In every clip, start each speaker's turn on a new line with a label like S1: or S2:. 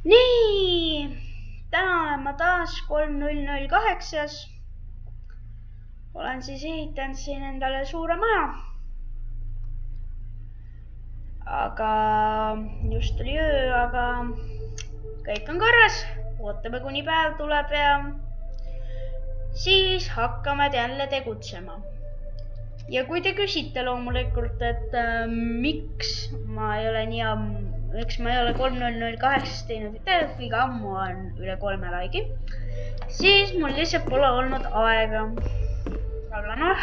S1: Nii, täna olen ma taas 3008. Olen siis ehitanud siin endale suure maja. Aga just tuli öö, aga kõik on korras. Ootame kuni päev tuleb ja siis hakkame jälle tegutsema. Ja kui te küsite loomulikult, et miks ma ei ole 3008 teinud videot, liiga ammu on üle 3 laigi, siis mul lihtsalt pole olnud aega. Aga noh,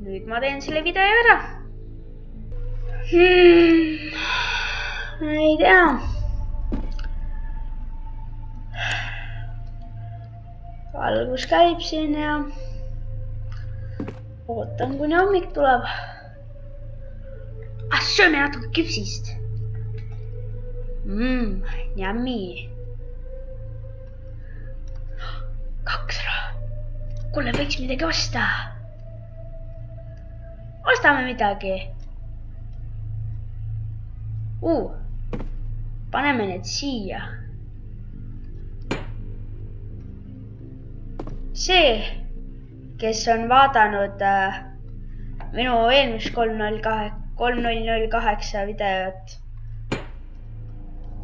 S1: nüüd ma teen selle video ära. Ei tea. Valgus käib siin ja ootan, kuni hommik tuleb. Sööme natuke küpsist. Yummy. 2 raha. Kuule, võiks midagi osta. Ostame midagi. Paneme need siia. See, kes on vaadanud minu eelmist 3008 videot,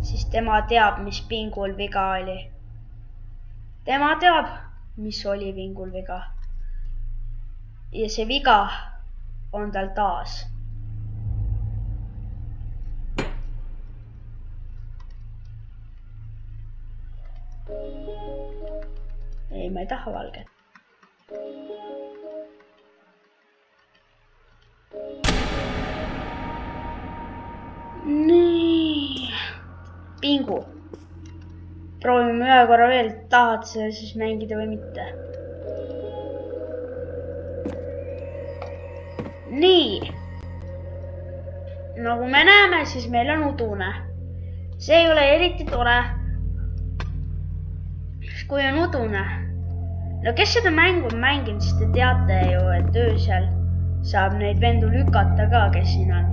S1: siis tema teab, mis pingul viga oli. Tema teab, mis oli pingul viga. Ja see viga on tal taas. Ei, ma ei taha valget. Nii. Pingu. Proovime ühe korra veel, tahad seda siis mängida või mitte. Nii. Nagu me näeme, siis meil on udune. See ei ole eriti tore. Kui on udune. No kes seda mängu on mänginud, siis te teate ju, et öösel saab neid vendu lükata ka, kes siin on.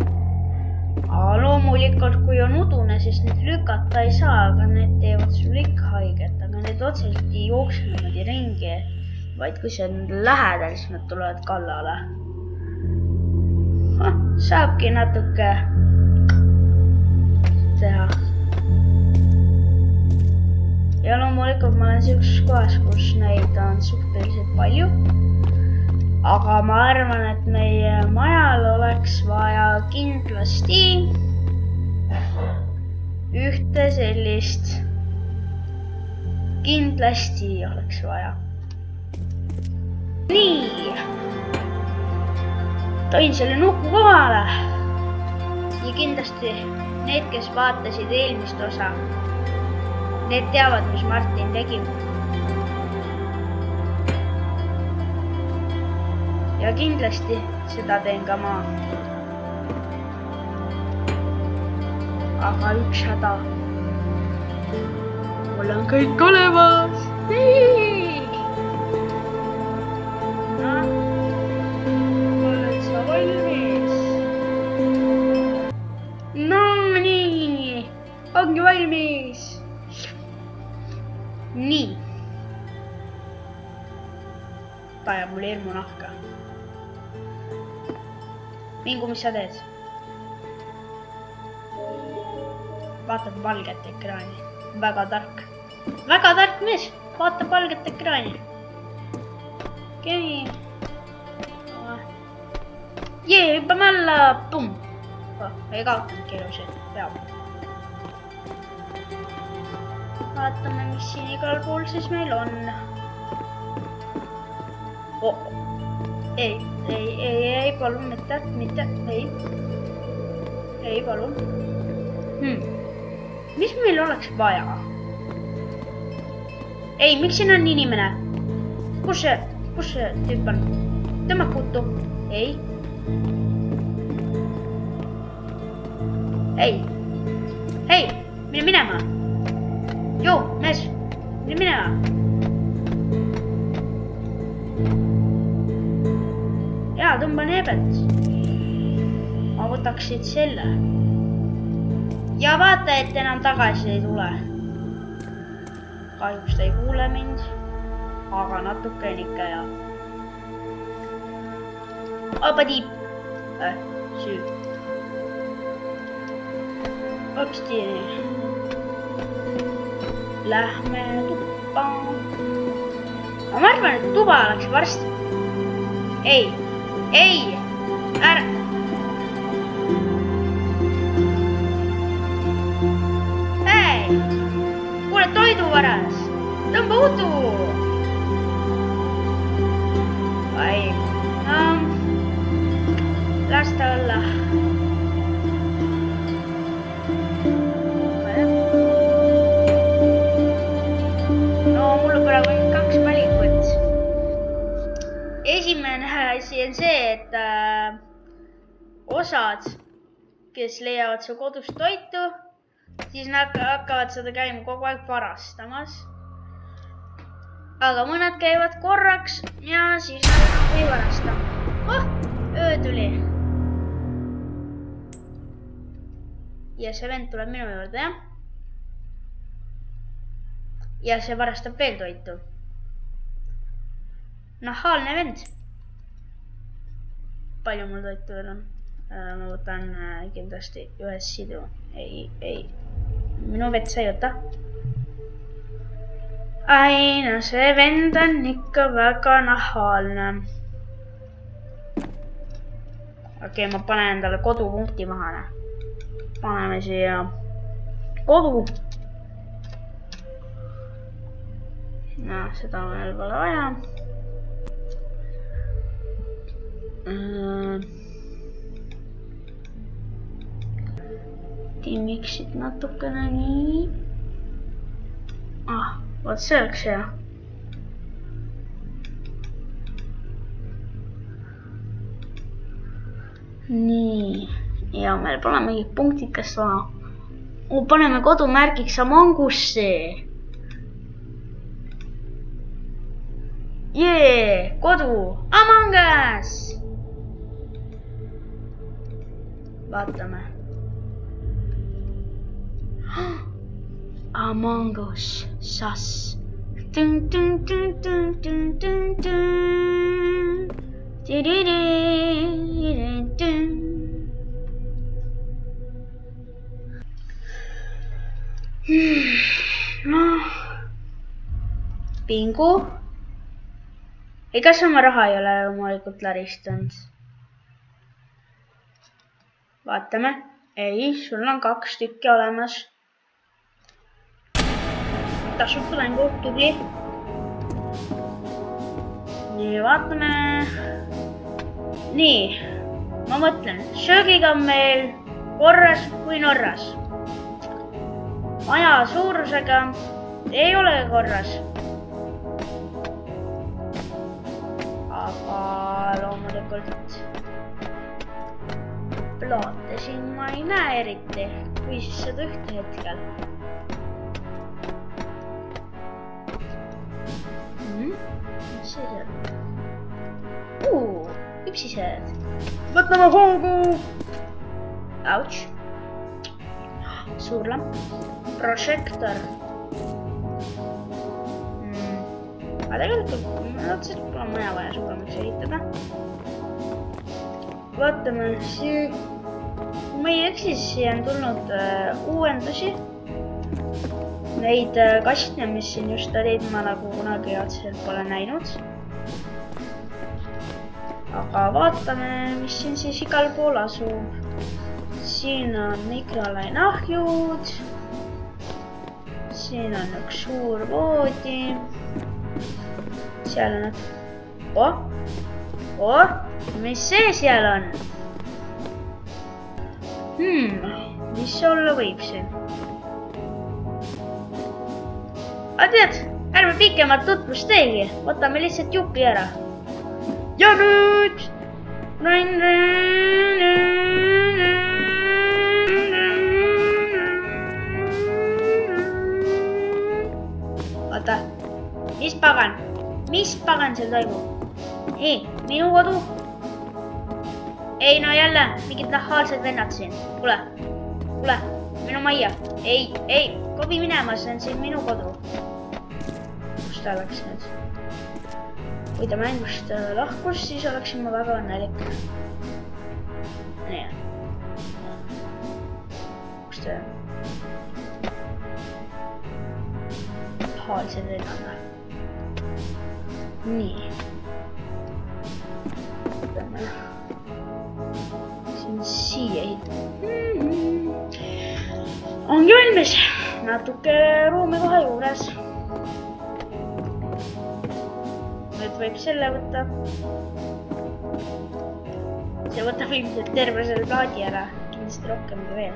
S1: Aga loomulikult, kui on udune, siis need lükata ei saa, aga need teevad sulle ikka haiget. Aga need otseselt ei jookse niimoodi ringi, vaid kui see on lähedal, siis nad tulevad kallale. Saabki natuke teha. Ja loomulikult ma olen sellises kohas, kus neid on suhteliselt palju. Aga ma arvan, et meie majal oleks vaja kindlasti ühte sellist. Kindlasti oleks vaja. Nii. Toin selle nuku kohale. Ja kindlasti need, kes vaatasid eelmist osa, need teavad, mis Martin tegi. Ja kindlasti seda teen ka ma. Aga üks häda. Mul on kõik olemas. No, oled sa valmis? No nii, ongi valmis. Nii. Ta ajab mul hirmu nahka. Mingu, mis sa teed? Vaatab valget ekraani. Väga tark. Väga tark mees. Vaatab valget ekraani. Okei. Jee, hüppame alla. Pum. Ei kaotanud keerusid. Peab. Vaatame, mis siin igal pool siis meil on. Ei, palun, mitte, ei, palun. Mis meil oleks vaja? Ei, miks siin on inimene? Kus see tüüp on? Tõmba kutu. Ei. Hei, mine minema. Joo, mees, mine minema. Jaa, tõmba neebelt. Ma võtaksid selle. Ja vaata, et enam tagasi ei tule. kahjuks ta ei kuule mind, aga natuke on ikka ja. Abadiip. Süü. Hopsti. Lähme tuppa. Ma arvan, et tuba oleks varsti. Ei. Ära. Hei. Kuule toiduvaras. Tõmba udu. Ai. Las ta olla. No mul on praegu 2 valikut. Esimene asi on see, et osad, kes leiavad su kodust toitu, siis nad hakkavad seda käima kogu aeg varastamas. Aga mõned käivad korraks ja siis nad ei varasta. Öö tuli. Ja see vend tuleb minu juurde, jah? Ja see varastab veel toitu. Nahaalne vend. Palju mul toitu veel on? Ma võtan kindlasti ühes sidu. Ei. Minu vett sa ei võta. Ai, no see vend on ikka väga nahaalne. Okei, ma panen endale kodupunkti maha. Paneme siia kodu. No, seda meil pole vaja. Timmiksid natukene nii. Vaat see oleks hea. Nii. Ja meil pole mingid punktikest vaja. Paneme kodumärgiks Amongusse. Jee, kodu. Among Us. Vaatame. Among Us. Sas. Pingu. Ega sama raha ei ole loomulikult laristanud. Vaatame. Ei, sul on 2 tükki olemas. Tasub mängu, tubli. Nii, vaatame. Nii, ma mõtlen, söögiga on meil korras kui Norras. Maja suurusega ei ole korras. Aga loomulikult plaate siin ma ei näe eriti, kui siis seda ühte hetkel. Mis see seal? Küpsised. Võtame hoogu. Ouch. Suur lamp. Prožektor. Aga tegelikult otseselt pole maja vaja suuremaks ehitada. Vaatame, ma ei eksi, siia on tulnud uuendusi. Neid kastne, mis siin just olid, ma nagu kunagi otseselt pole näinud. Aga vaatame, mis siin siis igal pool asub. Siin on mikrolainahjud. Siin on üks suur voodi. Seal on... mis see seal on? Mis see olla võib siin? Aga tead, ärme pikemalt tutvust teegi. Võtame lihtsalt jupi ära. Ja nüüd! Oota, mis pagan seal toimub? Ei, minu kodu? Ei, no jälle, mingid nahaalsed vennad siin. Kuule, minu majja. Ei, kobi minema, see on siin minu kodu. kus ta läks nüüd? Kui ta mängust lahkus, siis oleksin ma väga õnnelik. Nii. Kus ta on? Pahaalse teedana. Nii. Võtame. Siin siia ongi valmis. Natuke ruumi kohe juures. Nüüd võib selle võtta. See võtab ilmselt terve selle plaadi ära. Kindlasti rohkem kui veel.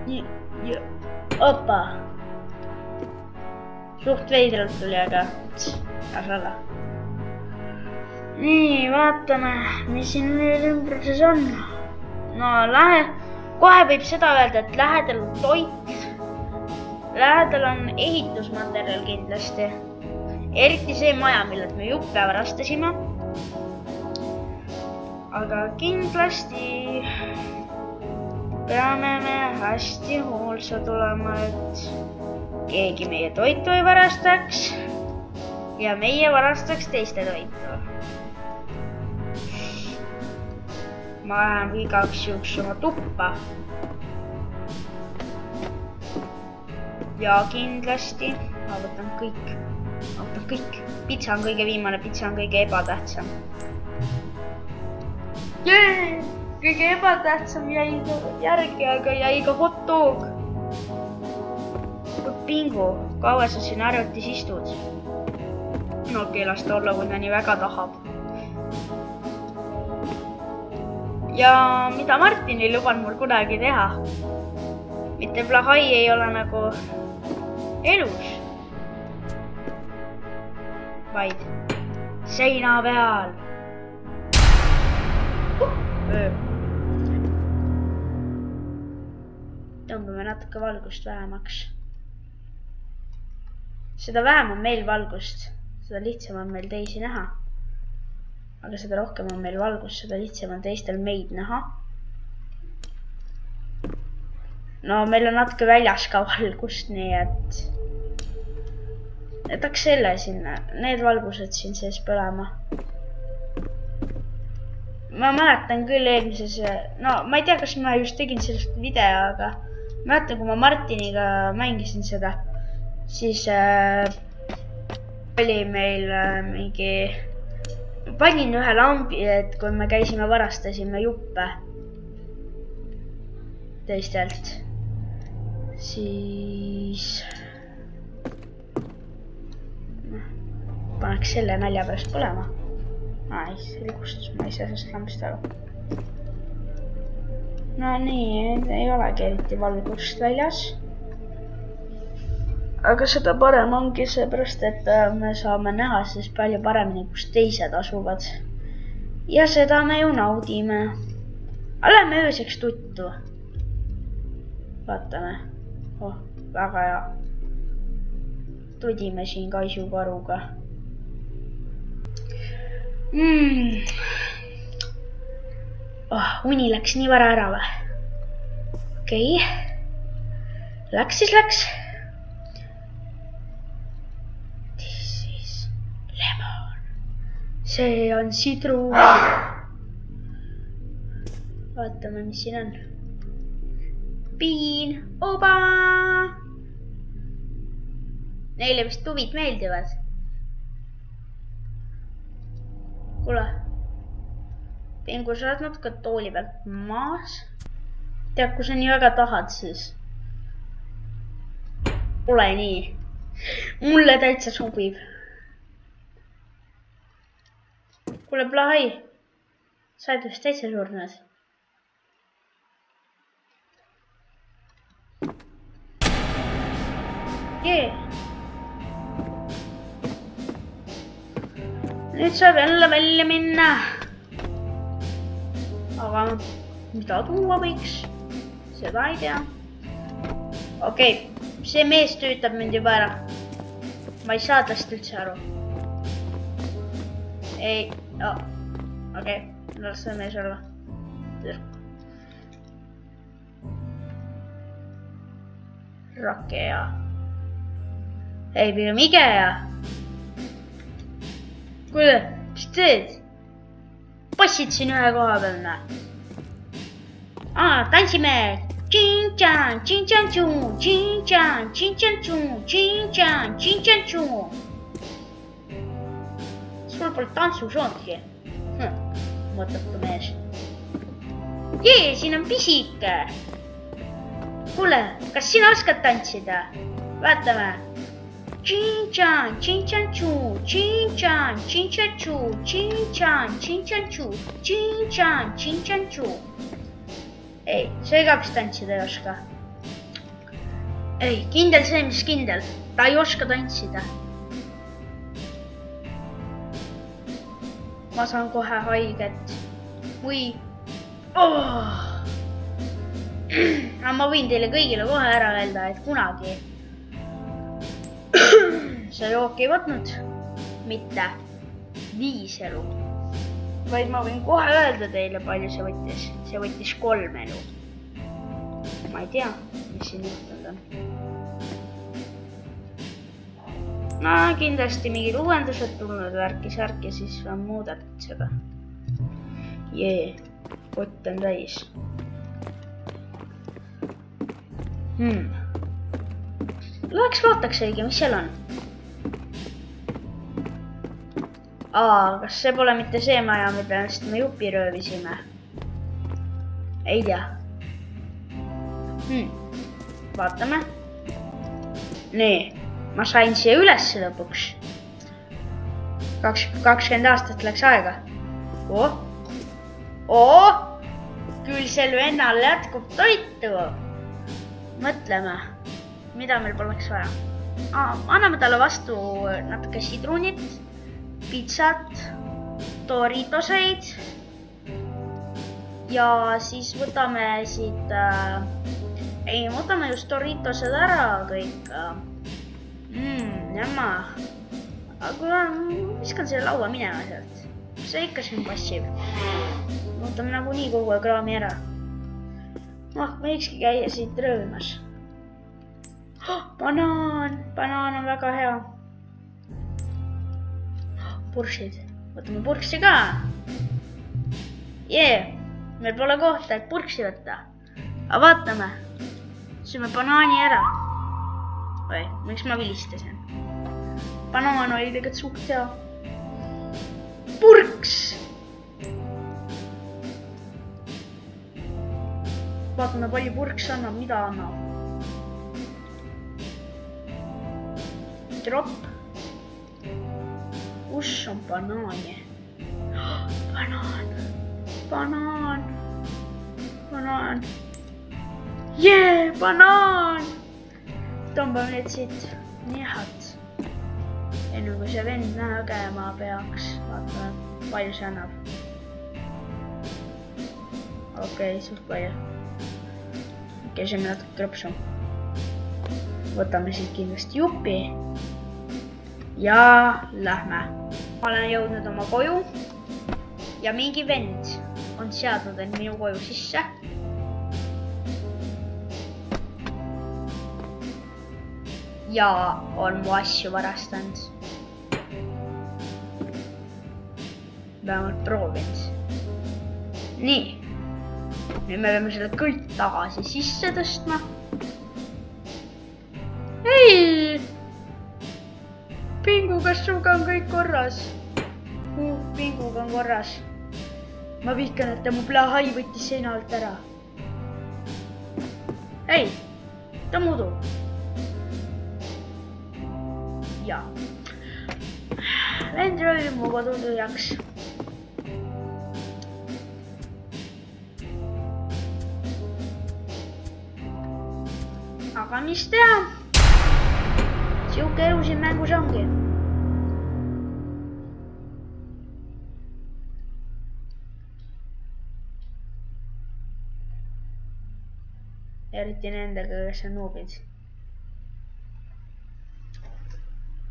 S1: Nii. Ja. Opa. Suht veidralt tuli, aga asjala. Nii, vaatame, mis siin nüüd ümbruses on. No, kohe võib seda öelda, et lähedal on toit. Lähedal on ehitusmaterjal kindlasti. Eriti see maja, millelt me juppe varastasime. Aga kindlasti peame me hästi hoolsad olema, et keegi meie toitu ei varastaks ja meie varastaks teiste toitu. Ma lähen igaks juhuks oma tuppa. Ja kindlasti ma võtan kõik. Pitsa on kõige viimane, pitsa on kõige ebatähtsam. Jee! Kõige ebatähtsam jäi järgi, aga jäi ka hot dog. Pingu, kaua sa siin arvutis istud? No las ta olla, kui ta nii väga tahab. Ja mida Martin ei lubanud mul kunagi teha. Mitte plahai ei ole nagu elus. Vaid seina peal. Tõmbame natuke valgust vähemaks. Seda vähem on meil valgust, seda lihtsam on meil teisi näha. Aga seda rohkem on meil valgust, seda lihtsam on teistel meid näha. No meil on natuke väljas ka valgust, nii et jätaks selle sinna, need valgused siin sees põlema. Ma mäletan küll eelmises, no ma ei tea, kas ma just tegin sellest video, aga mäletan, kui ma Martiniga mängisin seda, siis oli meil mingi, panin ühe lambi, et kui me käisime varastasime juppe teistelt, siis paneks selle nalja pärast põlema. See likustus, ma ei saa sellest lambist aru. No nii, ei olegi eriti valgust väljas. Aga seda parem ongi seepärast, et me saame näha siis palju paremini, kus teised asuvad. Ja seda me ju naudime. Oleme ööseks tuttu. Vaatame. Väga hea. Tudime siin kaisuparuga. Uni läks nii vara ära või? Okei. Läks siis läks. This is lemon. See on sidruun. Vaatame, mis siin on. Piin. Oba! Neile vist tuvid meeldivad. Kuule, Pingu, sa oled natuke tooli pealt maas. Tead, kui sa nii väga tahad, siis ole nii. Mulle täitsa sobib. Kuule, Plahai, sa oled vist täitsa surnud. Jee. Nüüd saab jälle välja minna. Aga mida tuua võiks? Seda ei tea. Okei, see mees tüütab mind juba ära. Ma ei saa tast üldse aru. Ei, okei, las see mees olla. Rakea. Ei, pigem Igea. Kuule, mis teed? Passid siin ühe koha peal, näe. Tantsime. Tšin-tšan, tšin-tšan-tšuu, tšin-tšan, tšin-tšan-tšuu, tšin-tšan, tšin-tšan-tšuu. Sul pole tantsusoongi. Mõtleb mees. Jee, siin on pisike. Kuule, kas sina oskad tantsida? Vaatame. Tšin-tšan, tšin-tšan-tšuu, tšin-tšan, tšin-tšan-tšuu, tšin-tšan, tšin-tšan-tšuu, tšin-tšan, tšin-tšan-tšuu. Ei, see ka vist tantsida ei oska. Ei, kindel see, mis kindel. Ta ei oska tantsida. Ma saan kohe haiget. Või... Ma võin teile kõigile kohe ära öelda, et kunagi see jook ei võtnud mitte 5 elu, vaid ma võin kohe öelda teile, palju see võttis. See võttis 3 elu. Ma ei tea, mis siin juhtunud on. No kindlasti mingid uuendused tulnud värki-särki, siis on muudetud seda. Jee, kott on täis. Läheks vaataks õige, mis seal on. Kas see pole mitte see maja, millest me jupi röövisime? Ei tea. Vaatame. Nii, ma sain siia üles lõpuks. 20 aastat läks aega. Küll sel vennal jätkub toitu. Mõtleme, mida meil poleks vaja. Anname talle vastu natuke sidrunit, pitsat, Doritoseid. Ja siis võtame siit, võtame just Doritosed ära kõik. Jämma. Aga viskan selle laua minema sealt. See ikka siin passiv. Võtame nagu nii kogu aeg raami ära. Võikski käia siit röövimas. Banaan on väga hea. Purksid. Võtame purksi ka. Jee. Meil pole kohta, et purksi võtta. Aga vaatame. Süme banaani ära. Või, miks ma vilistasin? Banaan oli tegelikult suht hea. Purks! Vaatame, palju purks annab, mida annab. Drop. Kus on banaani? Banaan. Jee, banaan! Tõmbame need siit nihad. Enne kui see vend nägema peaks. Vaatame, palju see annab. Okei, suht palju. Käisime natuke krõpsu. Võtame siit kindlasti jupi. Ja lähme. Ma olen jõudnud oma koju. Ja mingi vend on seadnud end minu koju sisse. Ja on mu asju varastanud. Vähemalt proovinud. Nii. Nüüd me peame selle kõik tagasi sisse tõstma. Hei! Pingu, kas suga on kõik korras? Pinguga on korras. Ma vihkan, et ta mu plahai võttis seina alt ära. Hei! Ta mudu. Ja. Vend röövib mu kodu tühjaks. Aga mis teha? Siuke elu siin mängus ongi. Eriti nendega, kes on noobid.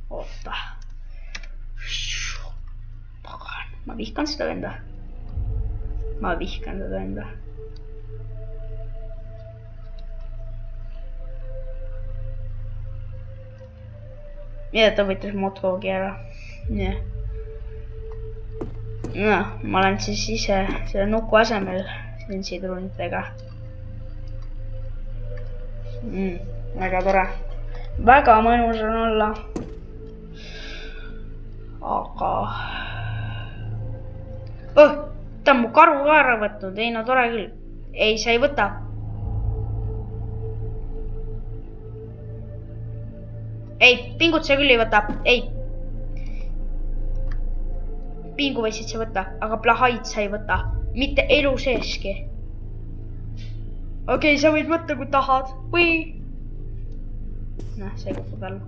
S1: Oota. Pagan. Ma vihkan seda venda. ja ta võttis motkoogi ära. Jah. No, ma olen siis ise selle nuku asemel siin sidrunitega. Väga tore. Väga mõnus on olla. Aga... ta on mu karu ka ära võtnud. Ei, no tore küll. Ei, sa ei võta. Ei, pingut sa küll ei võta. Ei. Pingu võisid sa võtta, aga plahaid sa ei võta. Mitte elu seeski. Okei, sa võid võtta, kui tahad. Või... Näh, see kukub alla.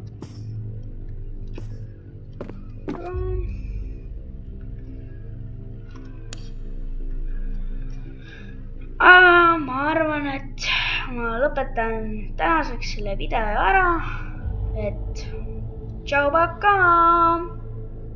S1: Ma arvan, et ma lõpetan tänaseks selle video ära. Et tšau, pakaa!